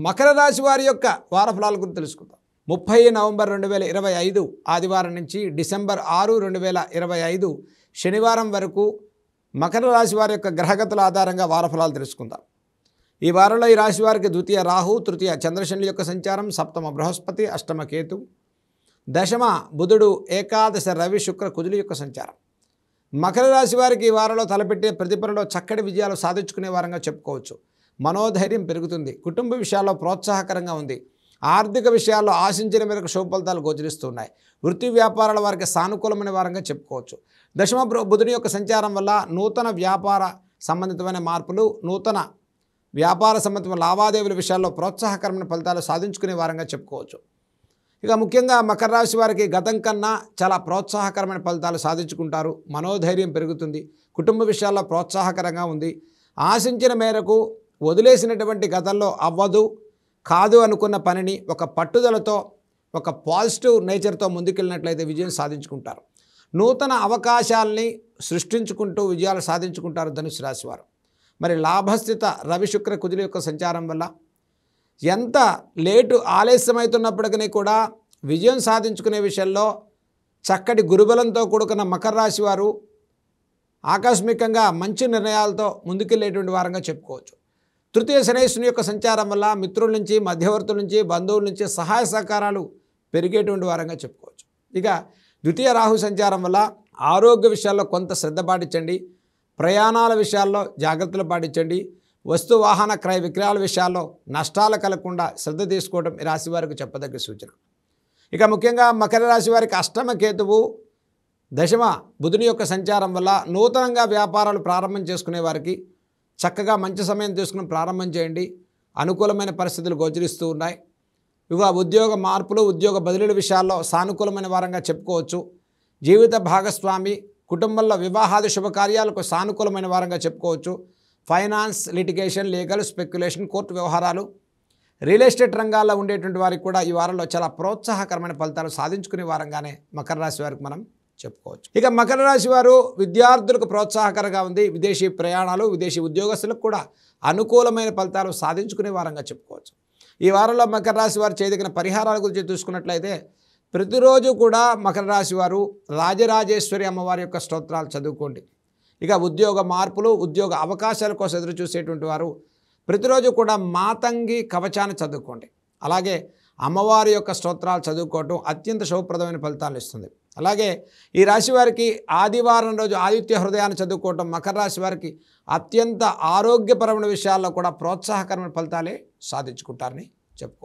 మకర రాశి వారి యొక్క వార ఫలాల గురించి తెలుసుకుందాం. 30 నవంబర్ 2025 ఆదివారం నుంచి డిసెంబర్ 6, 2025 శనివారం వరకు మకర రాశి వారి యొక్క గ్రహగతుల ఆధారంగా వార ఫలాలు తెలుసుకుందాం. ఈ వారంలో ఈ రాశి వారికి ద్వితీయ రాహు, తృతీయ చంద్రశనుల యొక్క సంచారం, సప్తమ బృహస్పతి, అష్టమ కేతు, దశమ బుధుడు, ఏకాదశ రవి, శుక్ర, కుజుల యొక్క సంచారం. మకర రాశి వారికి ఈ వారంలో తలపెట్టే ప్రతి పనిలో చక్కటి విజయాలు సాధించుకునే వారంగా చెప్పుకోవచ్చు. మనోధైర్యం పెరుగుతుంది. కుటుంబ విషయాల్లో ప్రోత్సాహకరంగా ఉంది. ఆర్థిక విషయాల్లో ఆశించిన మేరకు శుభ ఫలితాలు గోచరిస్తున్నాయి. వృత్తి వ్యాపారాల వారికి సానుకూలమైన వారంగా చెప్పుకోవచ్చు. దశమ బుధుని యొక్క సంచారం వల్ల నూతన వ్యాపార సంబంధితమైన మార్పులు, నూతన వ్యాపార సంబంధిత లావాదేవీల విషయాల్లో ప్రోత్సాహకరమైన ఫలితాలు సాధించుకునే వారంగా చెప్పుకోవచ్చు. ఇక ముఖ్యంగా మకర రాశి వారికి గతం కన్నా చాలా ప్రోత్సాహకరమైన ఫలితాలు సాధించుకుంటారు. మనోధైర్యం పెరుగుతుంది. కుటుంబ విషయాల్లో ప్రోత్సాహకరంగా ఉంది. ఆశించిన మేరకు వదిలేసినటువంటి గతంలో అవ్వదు కాదు అనుకున్న పనిని ఒక పట్టుదలతో, ఒక పాజిటివ్ నేచర్తో ముందుకెళ్ళినట్లయితే విజయం సాధించుకుంటారు. నూతన అవకాశాలని సృష్టించుకుంటూ విజయాలు సాధించుకుంటారు ధనుసు రాశి వారు. మరి లాభస్థిత రవి, శుక్ర, కుజుల యొక్క సంచారం వల్ల ఎంత లేటు ఆలస్యమవుతున్నప్పటికీ కూడా విజయం సాధించుకునే విషయంలో చక్కటి గురుబలంతో కూడుకున్న మకర రాశి వారు ఆకస్మికంగా మంచి నిర్ణయాలతో ముందుకెళ్ళేటువంటి వారంగా చెప్పుకోవచ్చు. తృతీయ శనేశ్వరుని యొక్క సంచారం వల్ల మిత్రుల నుంచి, మధ్యవర్తుల నుంచి, బంధువుల నుంచి సహాయ సహకారాలు పెరిగేటువంటి వారంగా చెప్పుకోవచ్చు. ఇక ద్వితీయ రాహు సంచారం వల్ల ఆరోగ్య విషయాల్లో కొంత శ్రద్ధ పాటించండి. ప్రయాణాల విషయాల్లో జాగ్రత్తలు పాటించండి. వస్తు వాహన క్రయ విక్రయాల విషయాల్లో నష్టాలు కలగకుండా శ్రద్ధ తీసుకోవడం ఈ రాశి వారికి చెప్పదగ్గ సూచన. ఇక ముఖ్యంగా మకర రాశి వారికి అష్టమ కేతువు, దశమ బుధుని యొక్క సంచారం వల్ల నూతనంగా వ్యాపారాలు ప్రారంభం చేసుకునే వారికి చక్కగా మంచి సమయం తీసుకుని ప్రారంభం చేయండి. అనుకూలమైన పరిస్థితులు గోచరిస్తూ ఉన్నాయి. ఇక ఉద్యోగ మార్పులు, ఉద్యోగ బదిలీల విషయాల్లో సానుకూలమైన వారంగా చెప్పుకోవచ్చు. జీవిత భాగస్వామి, కుటుంబంలో వివాహాది శుభకార్యాలకు సానుకూలమైన వారంగా చెప్పుకోవచ్చు. Finance, litigation, legal, speculation, court వ్యవహారాలు, రియల్ ఎస్టేట్ రంగాల్లో ఉండేటువంటి వారికి కూడా ఈ వారంలో చాలా ప్రోత్సాహకరమైన ఫలితాలు సాధించుకునే వారంగానే మకర రాశి వారికి మనం చెప్పుకోవచ్చు. ఇక మకర రాశి వారు విద్యార్థులకు ప్రోత్సాహకరంగా ఉంది. విదేశీ ప్రయాణాలు, విదేశీ ఉద్యోగస్తులకు కూడా అనుకూలమైన ఫలితాలు సాధించుకునే వారంగా చెప్పుకోవచ్చు. ఈ వారంలో మకర రాశి వారు చేయదగిన పరిహారాల గురించి చూసుకున్నట్లయితే ప్రతిరోజు కూడా మకర రాశి వారు రాజరాజేశ్వరి అమ్మవారి యొక్క స్తోత్రాలు చదువుకోండి. ఇక ఉద్యోగ మార్పులు, ఉద్యోగ అవకాశాల కోసం ఎదురు చూసేటువంటి వారు ప్రతిరోజు కూడా మాతంగి కవచాన్ని చదువుకోండి. అలాగే అమ్మవారి యొక్క స్తోత్రాలు చదువుకోవటం అత్యంత శుభప్రదమైన ఫలితాలు ఇస్తుంది. అలాగే ఈ రాశి వారికి ఆదివారం రోజు ఆదిత్య హృదయాన్ని చదువుకోవటం మకర రాశి వారికి అత్యంత ఆరోగ్యపరమైన విషయాల్లో కూడా ప్రోత్సాహకరమైన ఫలితాలే సాధించుకుంటారని చెప్పుకోవచ్చు.